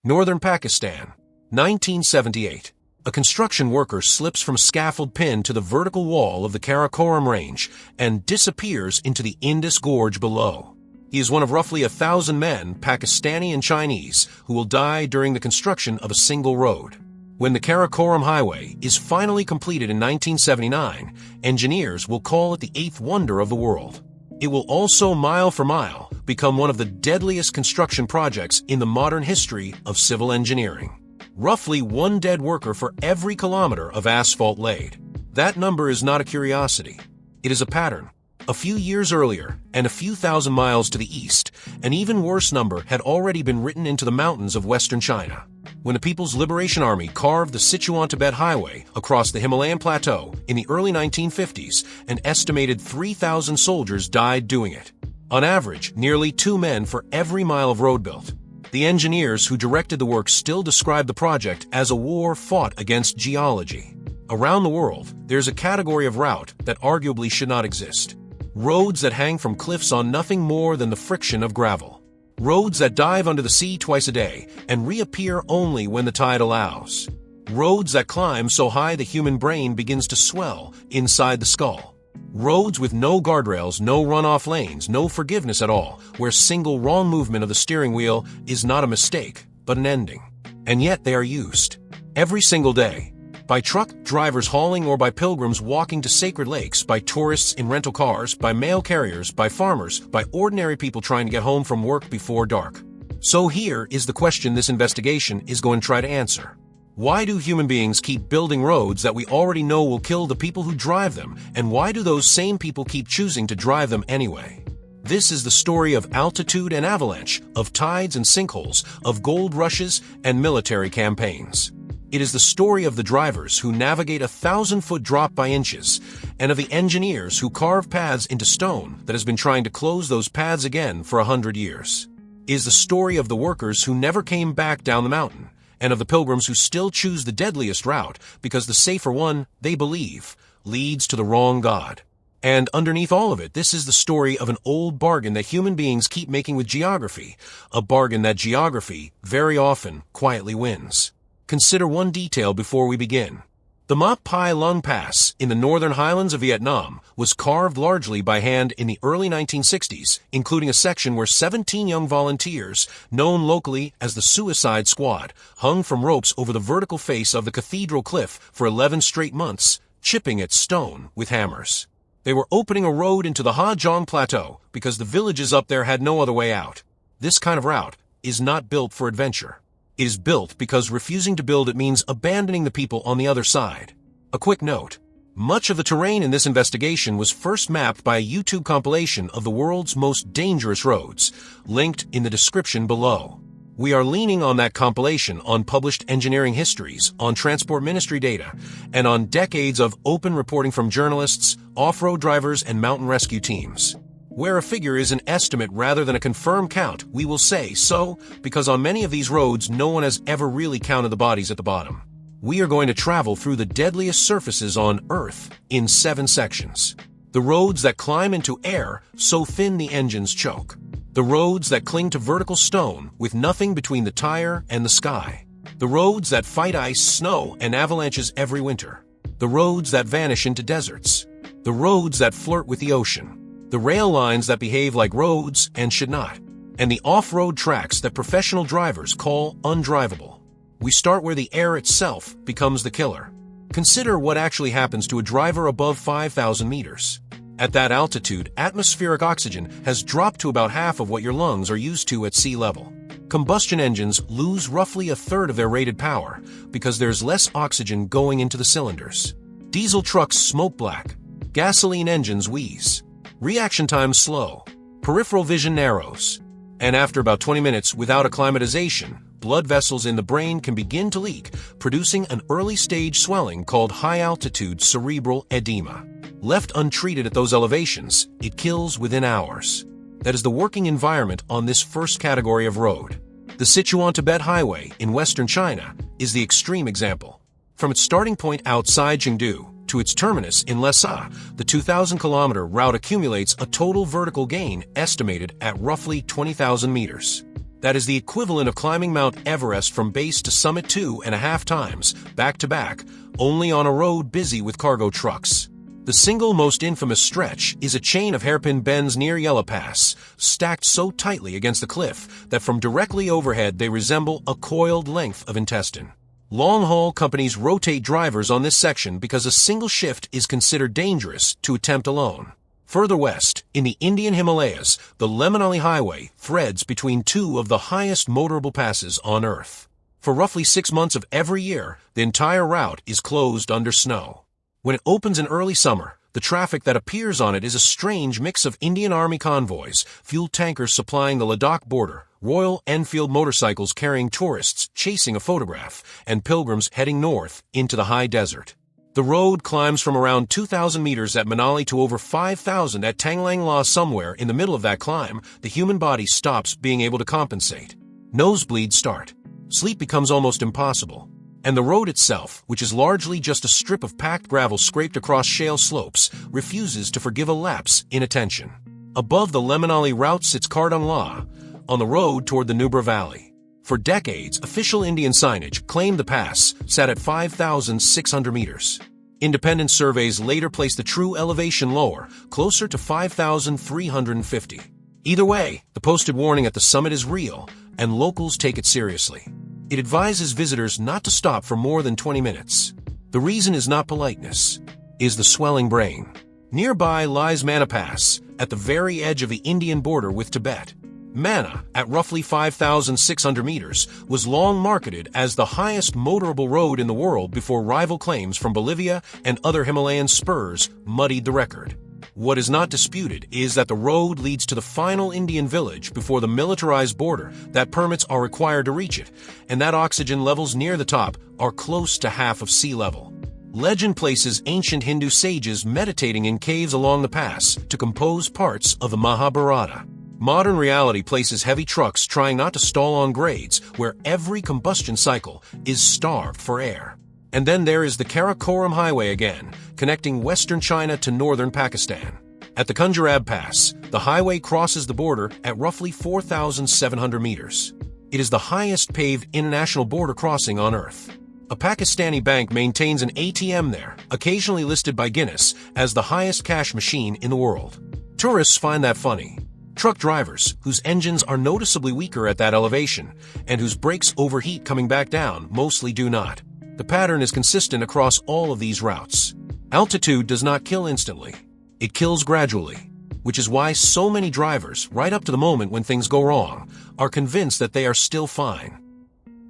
Northern Pakistan, 1978. A construction worker slips from scaffold pin to the vertical wall of the Karakoram range and disappears into the Indus Gorge below. He is one of roughly 1,000 men, Pakistani and Chinese, who will die during the construction of a single road. When the Karakoram Highway is finally completed in 1979, engineers will call it the eighth wonder of the world. It will also, mile for mile, become one of the deadliest construction projects in the modern history of civil engineering. Roughly one dead worker for every kilometer of asphalt laid. That number is not a curiosity. It is a pattern. A few years earlier, and a few thousand miles to the east, an even worse number had already been written into the mountains of western China. When the People's Liberation Army carved the Sichuan-Tibet Highway across the Himalayan plateau in the early 1950s, an estimated 3,000 soldiers died doing it. On average, nearly 2 men for every mile of road built. The engineers who directed the work still describe the project as a war fought against geology. Around the world, there's a category of route that arguably should not exist. Roads that hang from cliffs on nothing more than the friction of gravel. Roads that dive under the sea twice a day and reappear only when the tide allows. Roads that climb so high the human brain begins to swell inside the skull. Roads with no guardrails, no runoff lanes, no forgiveness at all, where single wrong movement of the steering wheel is not a mistake, but an ending. And yet they are used. Every single day. By truck drivers hauling or by pilgrims walking to sacred lakes, by tourists in rental cars, by mail carriers, by farmers, by ordinary people trying to get home from work before dark. So here is the question this investigation is going to try to answer. Why do human beings keep building roads that we already know will kill the people who drive them, and why do those same people keep choosing to drive them anyway? This is the story of altitude and avalanche, of tides and sinkholes, of gold rushes and military campaigns. It is the story of the drivers who navigate a 1,000-foot drop by inches, and of the engineers who carve paths into stone that has been trying to close those paths again for 100 years. It is the story of the workers who never came back down the mountain, and of the pilgrims who still choose the deadliest route because the safer one, they believe, leads to the wrong God. And underneath all of it, this is the story of an old bargain that human beings keep making with geography, a bargain that geography, very often, quietly wins. Consider one detail before we begin. The Ma Pi Leng Pass in the northern highlands of Vietnam was carved largely by hand in the early 1960s, including a section where 17 young volunteers, known locally as the Suicide Squad, hung from ropes over the vertical face of the cathedral cliff for 11 straight months, chipping at stone with hammers. They were opening a road into the Ha Giang Plateau because the villages up there had no other way out. This kind of route is not built for adventure. It is built because refusing to build it means abandoning the people on the other side. A quick note. Much of the terrain in this investigation was first mapped by a YouTube compilation of the world's most dangerous roads, linked in the description below. We are leaning on that compilation on published engineering histories, on transport ministry data, and on decades of open reporting from journalists, off-road drivers, and mountain rescue teams. Where a figure is an estimate rather than a confirmed count, we will say so because on many of these roads no one has ever really counted the bodies at the bottom. We are going to travel through the deadliest surfaces on Earth in 7 sections. The roads that climb into air so thin the engines choke. The roads that cling to vertical stone with nothing between the tire and the sky. The roads that fight ice, snow, and avalanches every winter. The roads that vanish into deserts. The roads that flirt with the ocean. The rail lines that behave like roads and should not, and the off-road tracks that professional drivers call undrivable. We start where the air itself becomes the killer. Consider what actually happens to a driver above 5,000 meters. At that altitude, atmospheric oxygen has dropped to about half of what your lungs are used to at sea level. Combustion engines lose roughly a third of their rated power because there's less oxygen going into the cylinders. Diesel trucks smoke black. Gasoline engines wheeze. Reaction time slow, peripheral vision narrows, and after about 20 minutes without acclimatization, blood vessels in the brain can begin to leak, producing an early-stage swelling called high-altitude cerebral edema. Left untreated at those elevations, it kills within hours. That is the working environment on this first category of road. The Sichuan-Tibet Highway in western China is the extreme example. From its starting point outside Chengdu to its terminus in Lhasa, the 2,000-kilometer route accumulates a total vertical gain estimated at roughly 20,000 meters. That is the equivalent of climbing Mount Everest from base to summit 2.5 times, back to back, only on a road busy with cargo trucks. The single most infamous stretch is a chain of hairpin bends near Yellow Pass, stacked so tightly against the cliff that from directly overhead they resemble a coiled length of intestine. Long-haul companies rotate drivers on this section because a single shift is considered dangerous to attempt alone. Further west, in the Indian Himalayas, the Lemon Highway threads between two of the highest motorable passes on Earth. For roughly 6 months of every year, the entire route is closed under snow. When it opens in early summer, the traffic that appears on it is a strange mix of Indian Army convoys, fuel tankers supplying the Ladakh border, Royal Enfield motorcycles carrying tourists chasing a photograph, and pilgrims heading north into the high desert. The road climbs from around 2,000 meters at Manali to over 5,000 at Tanglang La. Somewhere in the middle of that climb, the human body stops being able to compensate. Nosebleeds start. Sleep becomes almost impossible. And the road itself, which is largely just a strip of packed gravel scraped across shale slopes, refuses to forgive a lapse in attention. Above the Lemanali route sits Kardang La, on the road toward the Nubra Valley. For decades, official Indian signage claimed the pass sat at 5,600 meters. Independent surveys later placed the true elevation lower, closer to 5,350. Either way, the posted warning at the summit is real, and locals take it seriously. It advises visitors not to stop for more than 20 minutes. The reason is not politeness, is the swelling brain. Nearby lies Mana Pass, at the very edge of the Indian border with Tibet. Mana, at roughly 5,600 meters, was long marketed as the highest motorable road in the world before rival claims from Bolivia and other Himalayan spurs muddied the record. What is not disputed is that the road leads to the final Indian village before the militarized border, that permits are required to reach it, and that oxygen levels near the top are close to half of sea level. Legend places ancient Hindu sages meditating in caves along the pass to compose parts of the Mahabharata. Modern reality places heavy trucks trying not to stall on grades where every combustion cycle is starved for air. And then there is the Karakoram Highway again, connecting western China to northern Pakistan. At the Khunjerab Pass, the highway crosses the border at roughly 4,700 meters. It is the highest paved international border crossing on Earth. A Pakistani bank maintains an ATM there, occasionally listed by Guinness as the highest cash machine in the world. Tourists find that funny. Truck drivers, whose engines are noticeably weaker at that elevation, and whose brakes overheat coming back down, mostly do not. The pattern is consistent across all of these routes. Altitude does not kill instantly. It kills gradually, which is why so many drivers, right up to the moment when things go wrong, are convinced that they are still fine.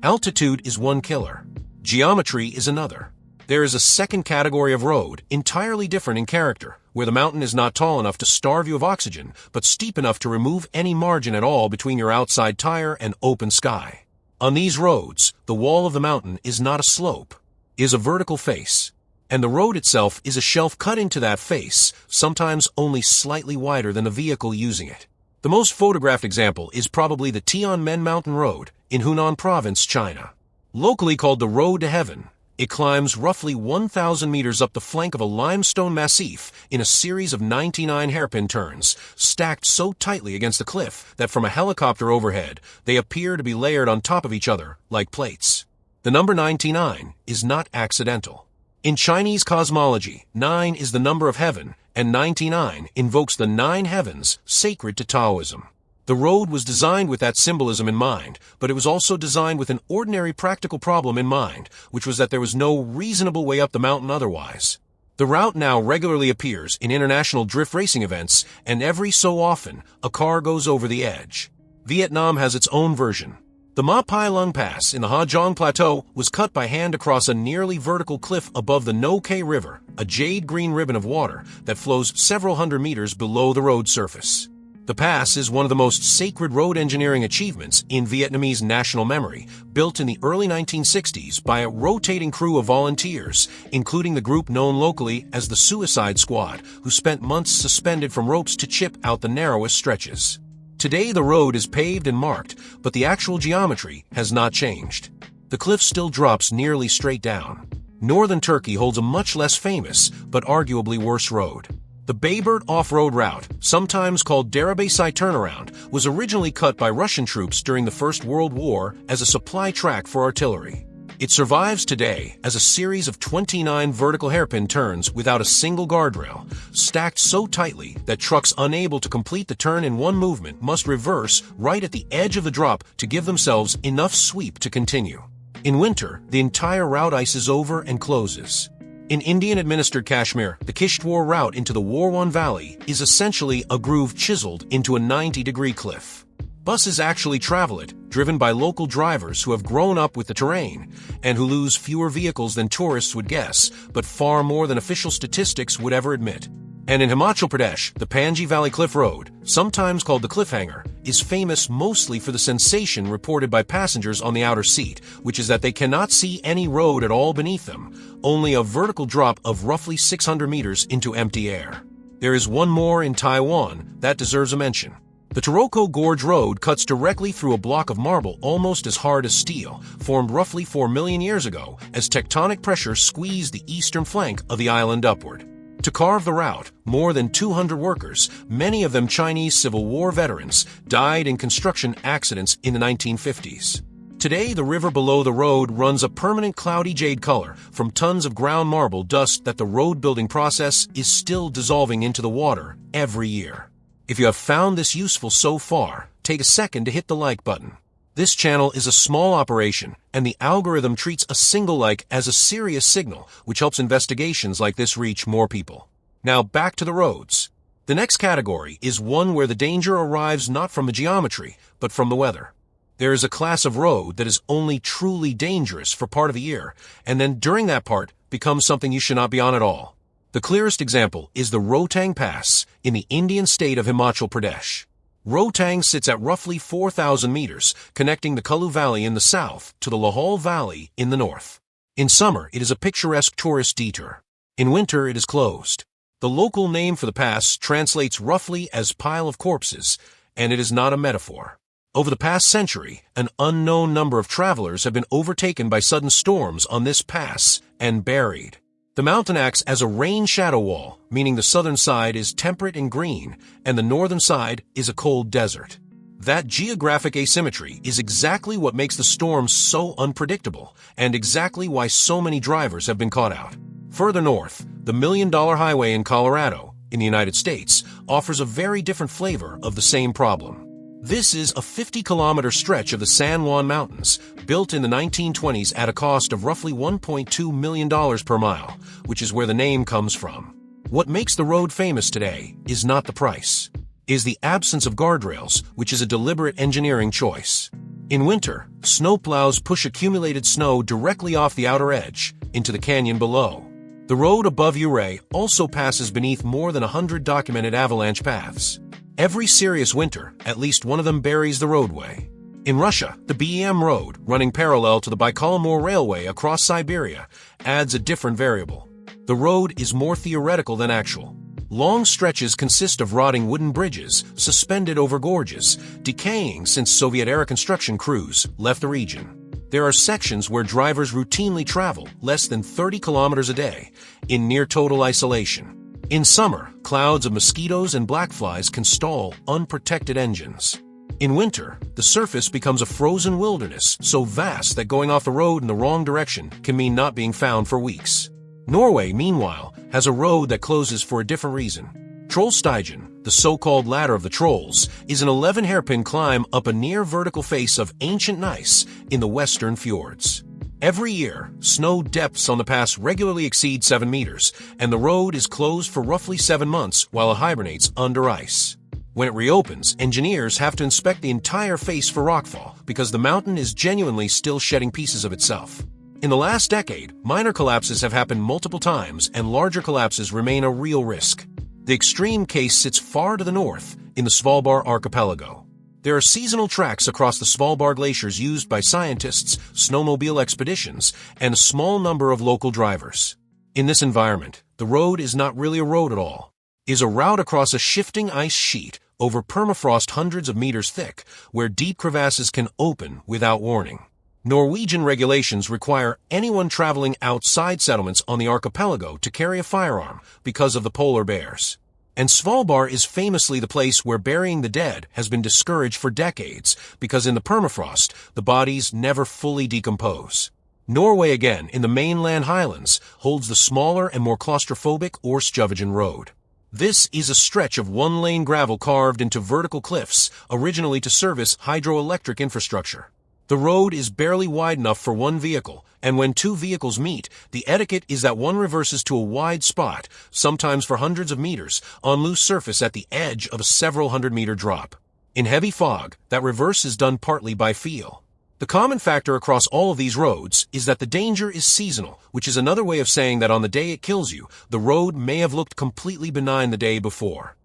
Altitude is one killer. Geometry is another. There is a second category of road, entirely different in character, where the mountain is not tall enough to starve you of oxygen, but steep enough to remove any margin at all between your outside tire and open sky. On these roads, the wall of the mountain is not a slope, is a vertical face, and the road itself is a shelf cut into that face, sometimes only slightly wider than the vehicle using it. The most photographed example is probably the Tianmen Mountain Road in Hunan Province, China. Locally called the Road to Heaven, it climbs roughly 1,000 meters up the flank of a limestone massif in a series of 99 hairpin turns, stacked so tightly against the cliff that from a helicopter overhead, they appear to be layered on top of each other like plates. The number 99 is not accidental. In Chinese cosmology, 9 is the number of heaven, and 99 invokes the 9 heavens sacred to Taoism. The road was designed with that symbolism in mind, but it was also designed with an ordinary practical problem in mind, which was that there was no reasonable way up the mountain otherwise. The route now regularly appears in international drift racing events, and every so often, a car goes over the edge. Vietnam has its own version. The Ma Pi Leng Pass in the Ha Giang Plateau was cut by hand across a nearly vertical cliff above the No Khe River, a jade-green ribbon of water that flows several hundred meters below the road surface. The pass is one of the most sacred road engineering achievements in Vietnamese national memory, built in the early 1960s by a rotating crew of volunteers, including the group known locally as the Suicide Squad, who spent months suspended from ropes to chip out the narrowest stretches. Today the road is paved and marked, but the actual geometry has not changed. The cliff still drops nearly straight down. Northern Turkey holds a much less famous, but arguably worse road. The Bayburt off-road route, sometimes called Derebay-Sai turnaround, was originally cut by Russian troops during the First World War as a supply track for artillery. It survives today as a series of 29 vertical hairpin turns without a single guardrail, stacked so tightly that trucks unable to complete the turn in one movement must reverse right at the edge of the drop to give themselves enough sweep to continue. In winter, the entire route ices over and closes. In Indian-administered Kashmir, the Kishtwar route into the Warwan Valley is essentially a groove chiseled into a 90-degree cliff. Buses actually travel it, driven by local drivers who have grown up with the terrain and who lose fewer vehicles than tourists would guess, but far more than official statistics would ever admit. And in Himachal Pradesh, the Panji Valley Cliff Road, sometimes called the Cliffhanger, is famous mostly for the sensation reported by passengers on the outer seat, which is that they cannot see any road at all beneath them, only a vertical drop of roughly 600 meters into empty air. There is one more in Taiwan that deserves a mention. The Taroko Gorge Road cuts directly through a block of marble almost as hard as steel, formed roughly 4 million years ago as tectonic pressure squeezed the eastern flank of the island upward. To carve the route, more than 200 workers, many of them Chinese Civil War veterans, died in construction accidents in the 1950s. Today, the river below the road runs a permanent cloudy jade color from tons of ground marble dust that the road-building process is still dissolving into the water every year. If you have found this useful so far, take a second to hit the like button. This channel is a small operation, and the algorithm treats a single like as a serious signal, which helps investigations like this reach more people. Now back to the roads. The next category is one where the danger arrives not from the geometry, but from the weather. There is a class of road that is only truly dangerous for part of the year, and then during that part becomes something you should not be on at all. The clearest example is the Rohtang Pass in the Indian state of Himachal Pradesh. Rohtang sits at roughly 4,000 meters, connecting the Kulu Valley in the south to the Lahore Valley in the north. In summer, it is a picturesque tourist detour. In winter, it is closed. The local name for the pass translates roughly as pile of corpses, and it is not a metaphor. Over the past century, an unknown number of travelers have been overtaken by sudden storms on this pass and buried. The mountain acts as a rain shadow wall, meaning the southern side is temperate and green, and the northern side is a cold desert. That geographic asymmetry is exactly what makes the storms so unpredictable, and exactly why so many drivers have been caught out. Further north, the $1 Million Highway in Colorado, in the United States, offers a very different flavor of the same problem. This is a 50-kilometer stretch of the San Juan Mountains, built in the 1920s at a cost of roughly $1.2 million per mile, which is where the name comes from. What makes the road famous today is not the price. It is the absence of guardrails, which is a deliberate engineering choice. In winter, snowplows push accumulated snow directly off the outer edge into the canyon below. The road above Ouray also passes beneath more than 100 documented avalanche paths. Every serious winter, at least one of them buries the roadway. In Russia, the BEM road, running parallel to the Baikal-Amur Railway across Siberia, adds a different variable. The road is more theoretical than actual. Long stretches consist of rotting wooden bridges suspended over gorges, decaying since Soviet-era construction crews left the region. There are sections where drivers routinely travel less than 30 kilometers a day, in near-total isolation. In summer, clouds of mosquitoes and black flies can stall unprotected engines. In winter, the surface becomes a frozen wilderness so vast that going off the road in the wrong direction can mean not being found for weeks. Norway, meanwhile, has a road that closes for a different reason. Trollstigen, the so-called ladder of the trolls, is an 11-hairpin climb up a near-vertical face of ancient gneiss in the western fjords. Every year, snow depths on the pass regularly exceed 7 meters, and the road is closed for roughly 7 months while it hibernates under ice. When it reopens, engineers have to inspect the entire face for rockfall because the mountain is genuinely still shedding pieces of itself. In the last decade, minor collapses have happened multiple times and larger collapses remain a real risk. The extreme case sits far to the north, in the Svalbard archipelago. There are seasonal tracks across the Svalbard glaciers used by scientists, snowmobile expeditions, and a small number of local drivers. In this environment, the road is not really a road at all. It is a route across a shifting ice sheet over permafrost hundreds of meters thick, where deep crevasses can open without warning. Norwegian regulations require anyone traveling outside settlements on the archipelago to carry a firearm because of the polar bears. And Svalbard is famously the place where burying the dead has been discouraged for decades because in the permafrost, the bodies never fully decompose. Norway again, in the mainland highlands, holds the smaller and more claustrophobic Orsjøvegen Road. This is a stretch of one-lane gravel carved into vertical cliffs, originally to service hydroelectric infrastructure. The road is barely wide enough for one vehicle, and when two vehicles meet, the etiquette is that one reverses to a wide spot, sometimes for hundreds of meters, on loose surface at the edge of a several hundred-meter drop. In heavy fog, that reverse is done partly by feel. The common factor across all of these roads is that the danger is seasonal, which is another way of saying that on the day it kills you, the road may have looked completely benign the day before.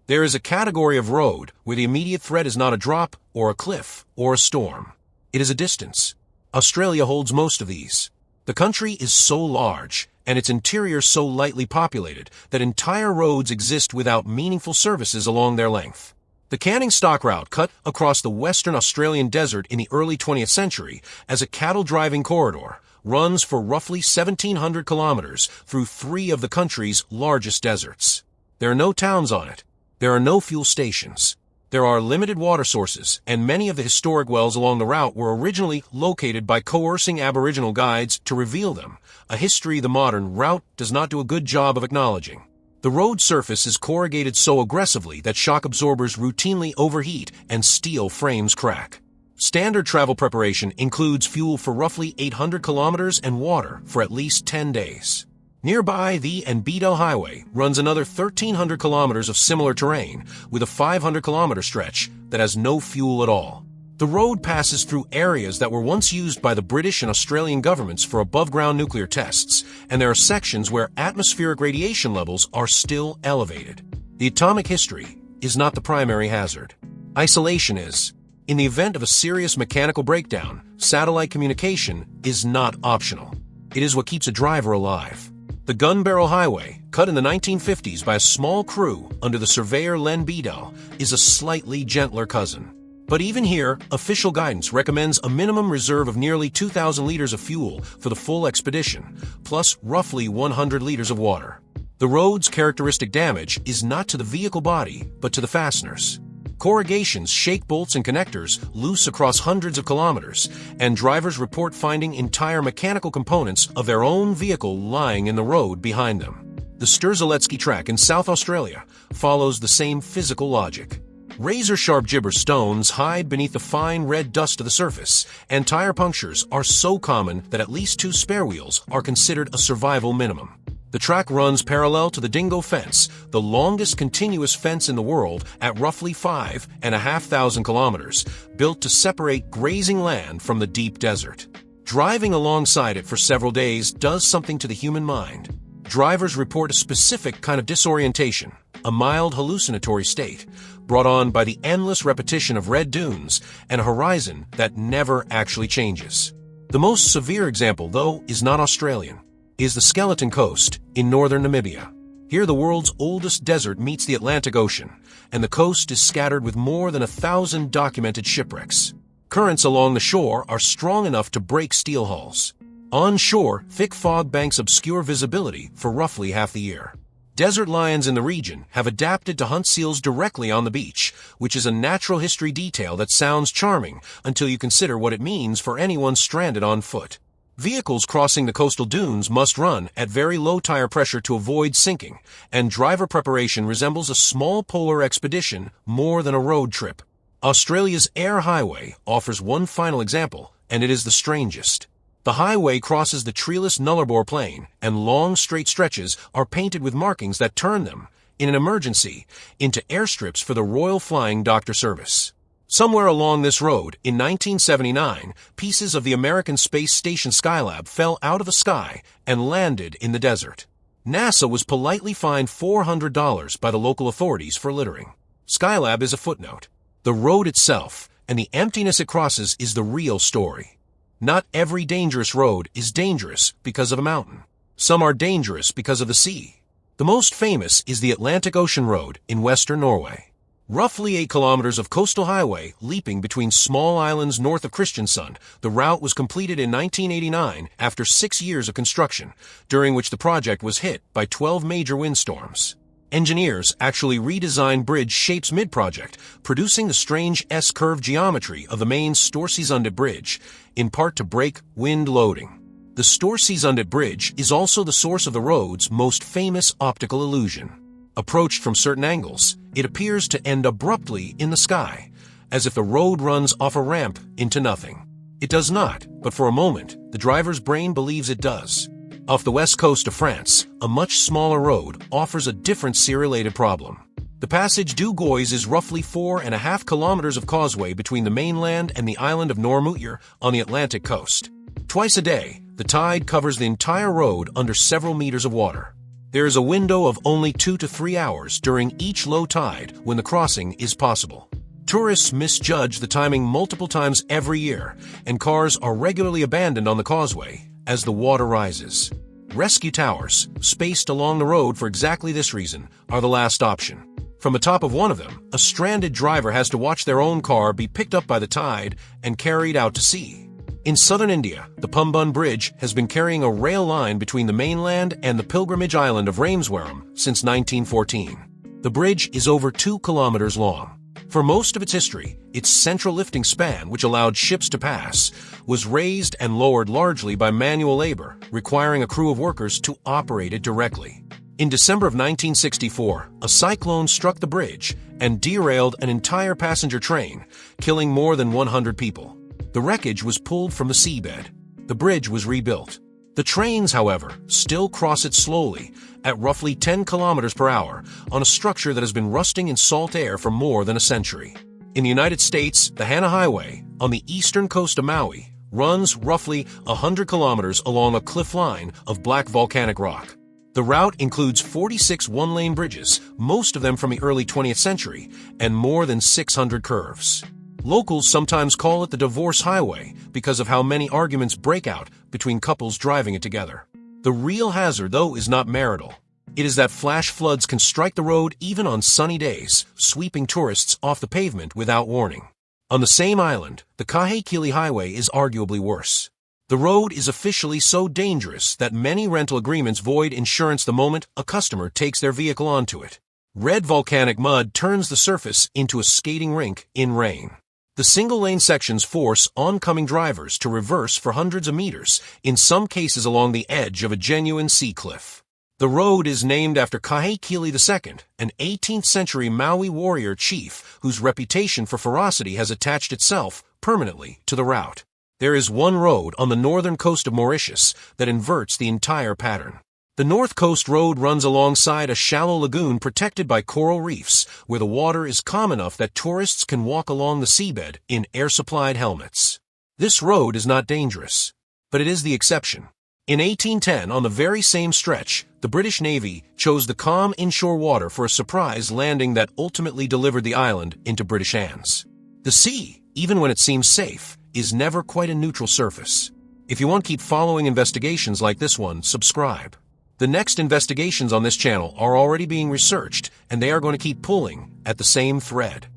There is a category of road where the immediate threat is not a drop, or a cliff, or a storm. It is a distance. Australia holds most of these. The country is so large, and its interior so lightly populated, that entire roads exist without meaningful services along their length. The Canning Stock Route cut across the western Australian desert in the early 20th century as a cattle-driving corridor, runs for roughly 1,700 kilometers through three of the country's largest deserts. There are no towns on it. There are no fuel stations. There are limited water sources, and many of the historic wells along the route were originally located by coercing Aboriginal guides to reveal them, a history the modern route does not do a good job of acknowledging. The road surface is corrugated so aggressively that shock absorbers routinely overheat and steel frames crack. Standard travel preparation includes fuel for roughly 800 kilometers and water for at least 10 days. Nearby, the Tianmen Highway runs another 1,300 kilometers of similar terrain, with a 500-kilometer stretch that has no fuel at all. The road passes through areas that were once used by the British and Australian governments for above-ground nuclear tests, and there are sections where atmospheric radiation levels are still elevated. The atomic history is not the primary hazard. Isolation is. In the event of a serious mechanical breakdown, satellite communication is not optional. It is what keeps a driver alive. The Gun Barrel Highway, cut in the 1950s by a small crew under the surveyor Len Beadle, is a slightly gentler cousin. But even here, official guidance recommends a minimum reserve of nearly 2,000 liters of fuel for the full expedition, plus roughly 100 liters of water. The road's characteristic damage is not to the vehicle body, but to the fasteners. Corrugations shake bolts and connectors loose across hundreds of kilometers, and drivers report finding entire mechanical components of their own vehicle lying in the road behind them. The Sturzeletsky track in South Australia follows the same physical logic. Razor-sharp gibber stones hide beneath the fine red dust of the surface, and tire punctures are so common that at least 2 spare wheels are considered a survival minimum. The track runs parallel to the Dingo Fence, the longest continuous fence in the world at roughly 5,500 kilometers, built to separate grazing land from the deep desert. Driving alongside it for several days does something to the human mind. Drivers report a specific kind of disorientation, a mild hallucinatory state, brought on by the endless repetition of red dunes and a horizon that never actually changes. The most severe example, though, is not Australian. Is the Skeleton Coast in northern Namibia. Here the world's oldest desert meets the Atlantic Ocean, and the coast is scattered with more than 1,000 documented shipwrecks. Currents along the shore are strong enough to break steel hulls. On shore, thick fog banks obscure visibility for roughly half the year. Desert lions in the region have adapted to hunt seals directly on the beach, which is a natural history detail that sounds charming until you consider what it means for anyone stranded on foot. Vehicles crossing the coastal dunes must run at very low tire pressure to avoid sinking, and driver preparation resembles a small polar expedition more than a road trip. Australia's Air Highway offers one final example, and it is the strangest. The highway crosses the treeless Nullarbor Plain, and long straight stretches are painted with markings that turn them, in an emergency, into airstrips for the Royal Flying Doctor Service. Somewhere along this road, in 1979, pieces of the American Space Station Skylab fell out of the sky and landed in the desert. NASA was politely fined $400 by the local authorities for littering. Skylab is a footnote. The road itself, and the emptiness it crosses, is the real story. Not every dangerous road is dangerous because of a mountain. Some are dangerous because of the sea. The most famous is the Atlantic Ocean Road in western Norway. Roughly 8 kilometers of coastal highway leaping between small islands north of Kristiansund, the route was completed in 1989 after 6 years of construction, during which the project was hit by 12 major windstorms. Engineers actually redesigned bridge shapes mid-project, producing the strange S-curve geometry of the main Storsundet Bridge, in part to break wind loading. The Storsundet Bridge is also the source of the road's most famous optical illusion. Approached from certain angles, it appears to end abruptly in the sky, as if the road runs off a ramp into nothing. It does not, but for a moment, the driver's brain believes it does. Off the west coast of France, a much smaller road offers a different sea-related problem. The Passage du Gois is roughly 4.5 kilometers of causeway between the mainland and the island of Noirmoutier on the Atlantic coast. Twice a day, the tide covers the entire road under several meters of water. There is a window of only 2 to 3 hours during each low tide when the crossing is possible. Tourists misjudge the timing multiple times every year, and cars are regularly abandoned on the causeway as the water rises. Rescue towers, spaced along the road for exactly this reason, are the last option. From the top of one of them, a stranded driver has to watch their own car be picked up by the tide and carried out to sea. In southern India, the Pambun Bridge has been carrying a rail line between the mainland and the pilgrimage island of Rameswaram since 1914. The bridge is over 2 kilometers long. For most of its history, its central lifting span, which allowed ships to pass, was raised and lowered largely by manual labor, requiring a crew of workers to operate it directly. In December of 1964, a cyclone struck the bridge and derailed an entire passenger train, killing more than 100 people. The wreckage was pulled from the seabed. The bridge was rebuilt. The trains, however, still cross it slowly, at roughly 10 kilometers per hour, on a structure that has been rusting in salt air for more than a century. In the United States, the Hana Highway, on the eastern coast of Maui, runs roughly 100 kilometers along a cliff line of black volcanic rock. The route includes 46 one-lane bridges, most of them from the early 20th century, and more than 600 curves. Locals sometimes call it the Divorce Highway because of how many arguments break out between couples driving it together. The real hazard, though, is not marital. It is that flash floods can strike the road even on sunny days, sweeping tourists off the pavement without warning. On the same island, the Kahekili Highway is arguably worse. The road is officially so dangerous that many rental agreements void insurance the moment a customer takes their vehicle onto it. Red volcanic mud turns the surface into a skating rink in rain. The single-lane sections force oncoming drivers to reverse for hundreds of meters, in some cases along the edge of a genuine sea cliff. The road is named after Kahekili II, an 18th-century Maui warrior chief whose reputation for ferocity has attached itself permanently to the route. There is one road on the northern coast of Mauritius that inverts the entire pattern. The North Coast Road runs alongside a shallow lagoon protected by coral reefs, where the water is calm enough that tourists can walk along the seabed in air-supplied helmets. This road is not dangerous, but it is the exception. In 1810, on the very same stretch, the British Navy chose the calm inshore water for a surprise landing that ultimately delivered the island into British hands. The sea, even when it seems safe, is never quite a neutral surface. If you want to keep following investigations like this one, subscribe. The next investigations on this channel are already being researched, and they are going to keep pulling at the same thread.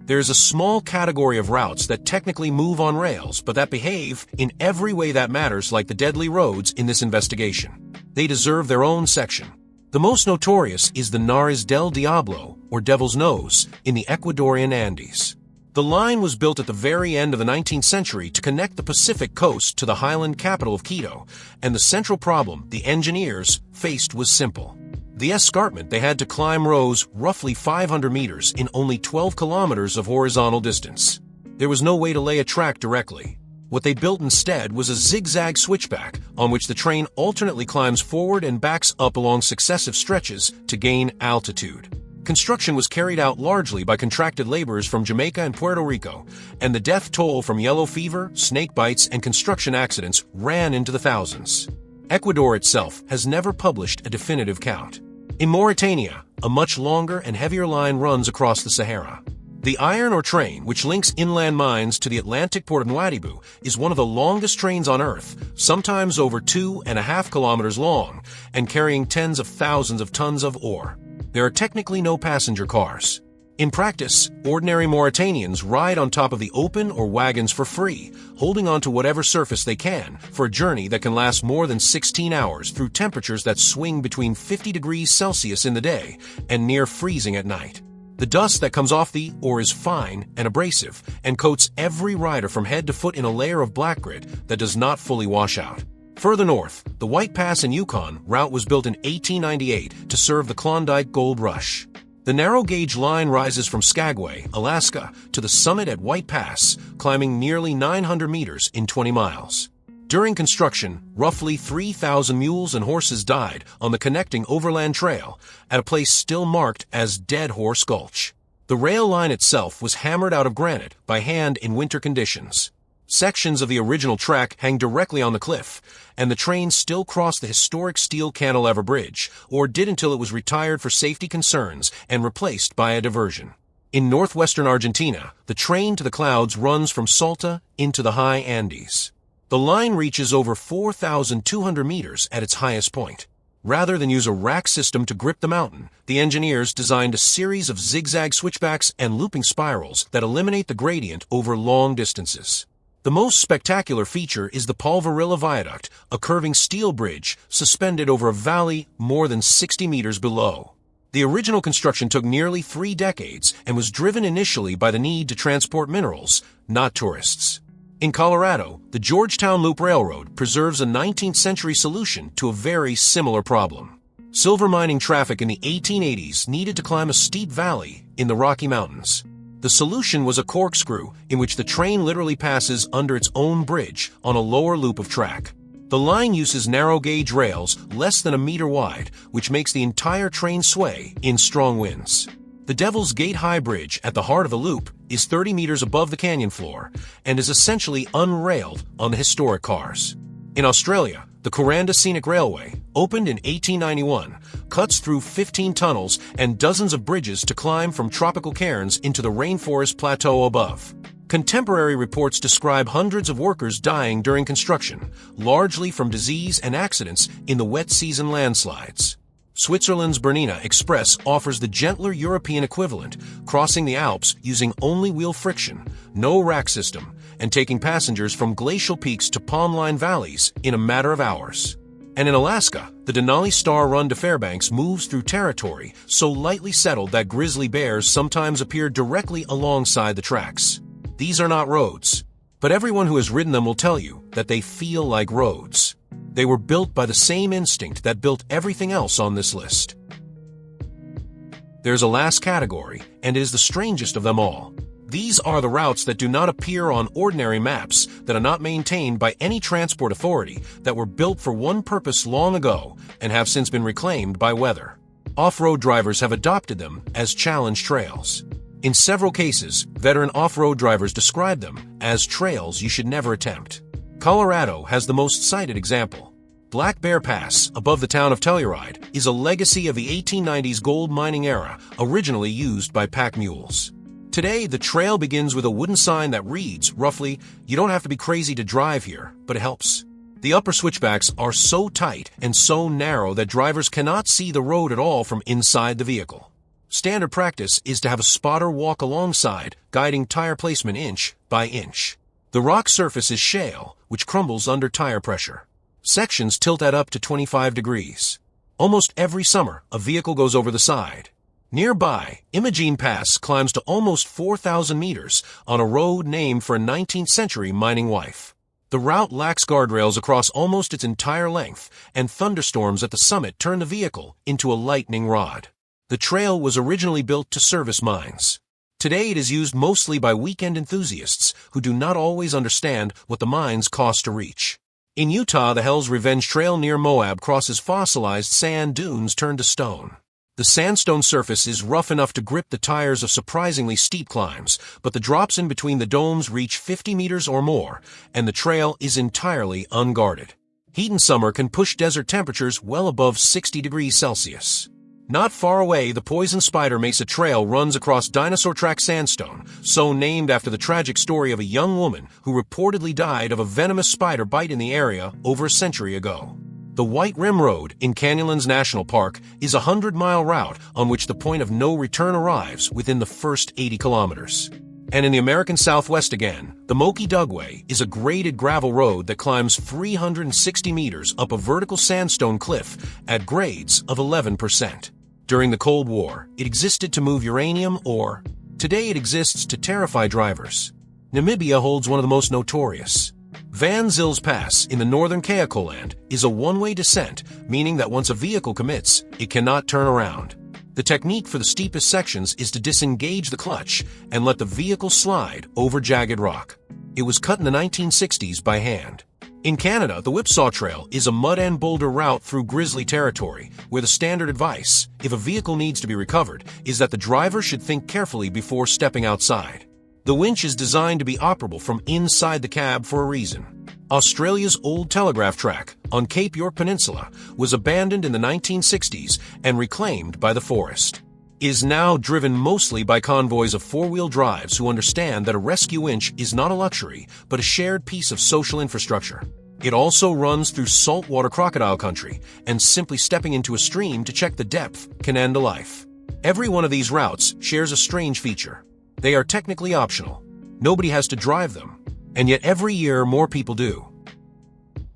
There is a small category of routes that technically move on rails, but that behave in every way that matters like the deadly roads in this investigation. They deserve their own section. The most notorious is the Nariz del Diablo, or Devil's Nose, in the Ecuadorian Andes. The line was built at the very end of the 19th century to connect the Pacific coast to the highland capital of Quito, and the central problem the engineers faced was simple. The escarpment they had to climb rose roughly 500 meters in only 12 kilometers of horizontal distance. There was no way to lay a track directly. What they built instead was a zigzag switchback on which the train alternately climbs forward and backs up along successive stretches to gain altitude. Construction was carried out largely by contracted laborers from Jamaica and Puerto Rico, and the death toll from yellow fever, snake bites, and construction accidents ran into the thousands. Ecuador itself has never published a definitive count. In Mauritania, a much longer and heavier line runs across the Sahara. The iron ore train, which links inland mines to the Atlantic port of Nouadhibou, is one of the longest trains on Earth, sometimes over 2.5 kilometers long, and carrying tens of thousands of tons of ore. There are technically no passenger cars. In practice, ordinary Mauritanians ride on top of the open or wagons for free, holding on to whatever surface they can for a journey that can last more than 16 hours through temperatures that swing between 50 degrees Celsius in the day and near freezing at night. The dust that comes off the ore is fine and abrasive and coats every rider from head to foot in a layer of black grit that does not fully wash out. Further north, the White Pass in Yukon route was built in 1898 to serve the Klondike Gold Rush. The narrow-gauge line rises from Skagway, Alaska, to the summit at White Pass, climbing nearly 900 meters in 20 miles. During construction, roughly 3,000 mules and horses died on the connecting overland trail at a place still marked as Dead Horse Gulch. The rail line itself was hammered out of granite by hand in winter conditions. Sections of the original track hang directly on the cliff, and the train still crossed the historic steel cantilever bridge, or did until it was retired for safety concerns and replaced by a diversion. In northwestern Argentina, the train to the clouds runs from Salta into the high Andes. The line reaches over 4,200 meters at its highest point. Rather than use a rack system to grip the mountain, the engineers designed a series of zigzag switchbacks and looping spirals that eliminate the gradient over long distances. The most spectacular feature is the Polverilla Viaduct, a curving steel bridge suspended over a valley more than 60 meters below. The original construction took nearly 3 decades and was driven initially by the need to transport minerals, not tourists. In Colorado, the Georgetown Loop Railroad preserves a 19th century solution to a very similar problem. Silver mining traffic in the 1880s needed to climb a steep valley in the Rocky Mountains. The solution was a corkscrew in which the train literally passes under its own bridge on a lower loop of track. The line uses narrow-gauge rails less than a meter wide, which makes the entire train sway in strong winds. The Devil's Gate High Bridge at the heart of the loop is 30 meters above the canyon floor and is essentially unrailed on the historic cars. In Australia, the Kuranda Scenic Railway, opened in 1891, cuts through 15 tunnels and dozens of bridges to climb from tropical cairns into the rainforest plateau above. Contemporary reports describe hundreds of workers dying during construction, largely from disease and accidents in the wet season landslides. Switzerland's Bernina Express offers the gentler European equivalent, crossing the Alps using only wheel friction, no rack system, and taking passengers from glacial peaks to palm-lined valleys in a matter of hours. And in Alaska, the Denali Star Run to Fairbanks moves through territory so lightly settled that grizzly bears sometimes appear directly alongside the tracks. These are not roads, but everyone who has ridden them will tell you that they feel like roads. They were built by the same instinct that built everything else on this list. There's a last category, and it is the strangest of them all. These are the routes that do not appear on ordinary maps, that are not maintained by any transport authority, that were built for one purpose long ago and have since been reclaimed by weather. Off-road drivers have adopted them as challenge trails. In several cases, veteran off-road drivers describe them as trails you should never attempt. Colorado has the most cited example. Black Bear Pass, above the town of Telluride, is a legacy of the 1890s gold mining era, originally used by pack mules. Today, the trail begins with a wooden sign that reads, roughly, "You don't have to be crazy to drive here, but it helps." The upper switchbacks are so tight and so narrow that drivers cannot see the road at all from inside the vehicle. Standard practice is to have a spotter walk alongside, guiding tire placement inch by inch. The rock surface is shale, which crumbles under tire pressure. Sections tilt at up to 25 degrees. Almost every summer, a vehicle goes over the side. Nearby, Imogene Pass climbs to almost 4,000 meters on a road named for a 19th century mining wife. The route lacks guardrails across almost its entire length, and thunderstorms at the summit turn the vehicle into a lightning rod. The trail was originally built to service mines. Today it is used mostly by weekend enthusiasts who do not always understand what the mines cost to reach. In Utah, the Hell's Revenge Trail near Moab crosses fossilized sand dunes turned to stone. The sandstone surface is rough enough to grip the tires of surprisingly steep climbs, but the drops in between the domes reach 50 meters or more, and the trail is entirely unguarded. Heat in summer can push desert temperatures well above 60 degrees Celsius. Not far away, the Poison Spider Mesa Trail runs across Dinosaur Track sandstone, so named after the tragic story of a young woman who reportedly died of a venomous spider bite in the area over a century ago. The White Rim Road in Canyonlands National Park is a 100-mile route on which the point of no return arrives within the first 80 kilometers. And in the American Southwest again, the Moki Dugway is a graded gravel road that climbs 360 meters up a vertical sandstone cliff at grades of 11%. During the Cold War, it existed to move uranium ore. Today it exists to terrify drivers. Namibia holds one of the most notorious. Van Zil's Pass in the northern Karakoram is a one-way descent, meaning that once a vehicle commits, it cannot turn around. The technique for the steepest sections is to disengage the clutch and let the vehicle slide over jagged rock. It was cut in the 1960s by hand. In Canada, the Whipsaw Trail is a mud and boulder route through grizzly territory, where the standard advice, if a vehicle needs to be recovered, is that the driver should think carefully before stepping outside. The winch is designed to be operable from inside the cab for a reason. Australia's old telegraph track on Cape York Peninsula was abandoned in the 1960s and reclaimed by the forest. It is now driven mostly by convoys of four-wheel drives who understand that a rescue winch is not a luxury, but a shared piece of social infrastructure. It also runs through saltwater crocodile country, and simply stepping into a stream to check the depth can end a life. Every one of these routes shares a strange feature. They are technically optional. Nobody has to drive them. And yet every year more people do.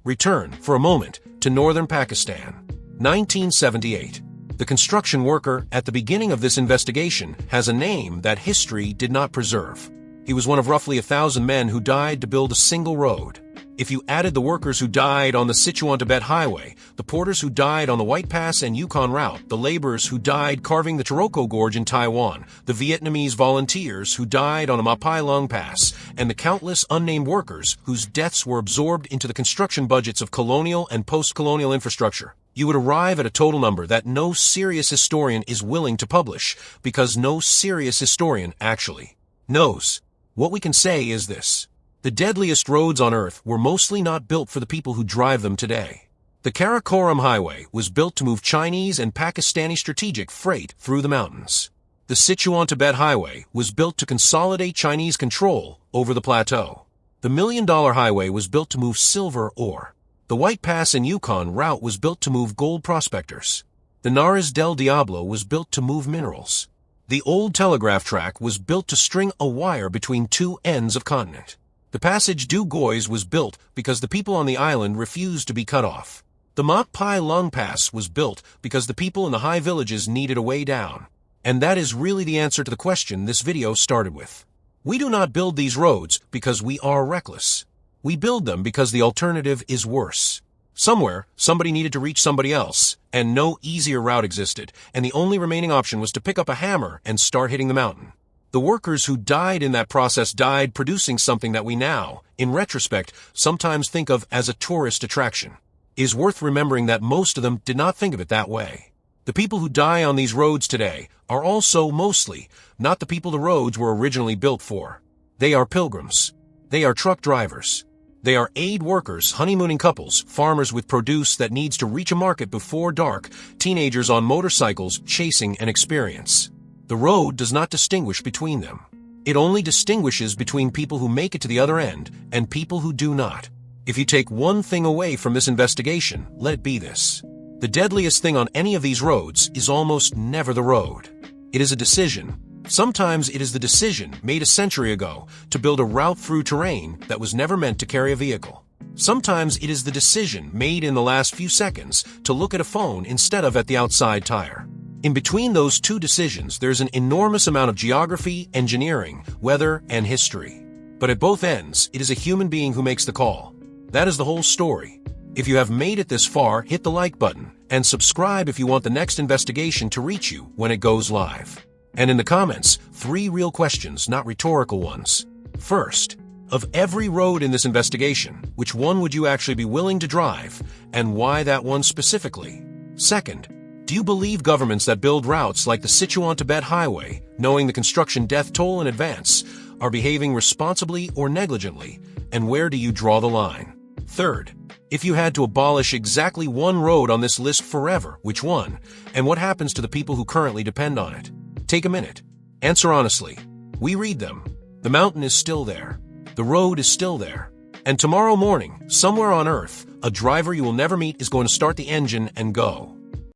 Return, for a moment, to northern Pakistan. 1978. The construction worker at the beginning of this investigation has a name that history did not preserve. He was one of roughly 1,000 men who died to build a single road. If you added the workers who died on the Sichuan-Tibet Highway, the porters who died on the White Pass and Yukon route, the laborers who died carving the Taroko Gorge in Taiwan, the Vietnamese volunteers who died on the Ma Pi Leng Pass, and the countless unnamed workers whose deaths were absorbed into the construction budgets of colonial and post-colonial infrastructure, you would arrive at a total number that no serious historian is willing to publish, because no serious historian actually knows. What we can say is this. The deadliest roads on Earth were mostly not built for the people who drive them today. The Karakoram Highway was built to move Chinese and Pakistani strategic freight through the mountains. The Sichuan-Tibet Highway was built to consolidate Chinese control over the plateau. The $1 Million Highway was built to move silver ore. The White Pass and Yukon route was built to move gold prospectors. The Nares del Diablo was built to move minerals. The old telegraph track was built to string a wire between two ends of continent. The Passage du Gois was built because the people on the island refused to be cut off. The Ma Pi Leng Pass was built because the people in the high villages needed a way down. And that is really the answer to the question this video started with. We do not build these roads because we are reckless. We build them because the alternative is worse. Somewhere, somebody needed to reach somebody else, and no easier route existed, and the only remaining option was to pick up a hammer and start hitting the mountain. The workers who died in that process died producing something that we now, in retrospect, sometimes think of as a tourist attraction. It is worth remembering that most of them did not think of it that way. The people who die on these roads today are also mostly not the people the roads were originally built for. They are pilgrims. They are truck drivers. They are aid workers, honeymooning couples, farmers with produce that needs to reach a market before dark, teenagers on motorcycles chasing an experience. The road does not distinguish between them. It only distinguishes between people who make it to the other end and people who do not. If you take one thing away from this investigation, let it be this. The deadliest thing on any of these roads is almost never the road. It is a decision. Sometimes it is the decision made a century ago to build a route through terrain that was never meant to carry a vehicle. Sometimes it is the decision made in the last few seconds to look at a phone instead of at the outside tire. In between those two decisions, there's an enormous amount of geography, engineering, weather, and history. But at both ends, it is a human being who makes the call. That is the whole story. If you have made it this far, hit the like button, and subscribe if you want the next investigation to reach you when it goes live. And in the comments, 3 real questions, not rhetorical ones. First, of every road in this investigation, which one would you actually be willing to drive, and why that one specifically? Second, do you believe governments that build routes like the Sichuan-Tibet Highway, knowing the construction death toll in advance, are behaving responsibly or negligently, and where do you draw the line? Third, if you had to abolish exactly one road on this list forever, which one, and what happens to the people who currently depend on it? Take a minute. Answer honestly. We read them. The mountain is still there. The road is still there. And tomorrow morning, somewhere on Earth, A driver you will never meet is going to start the engine and go.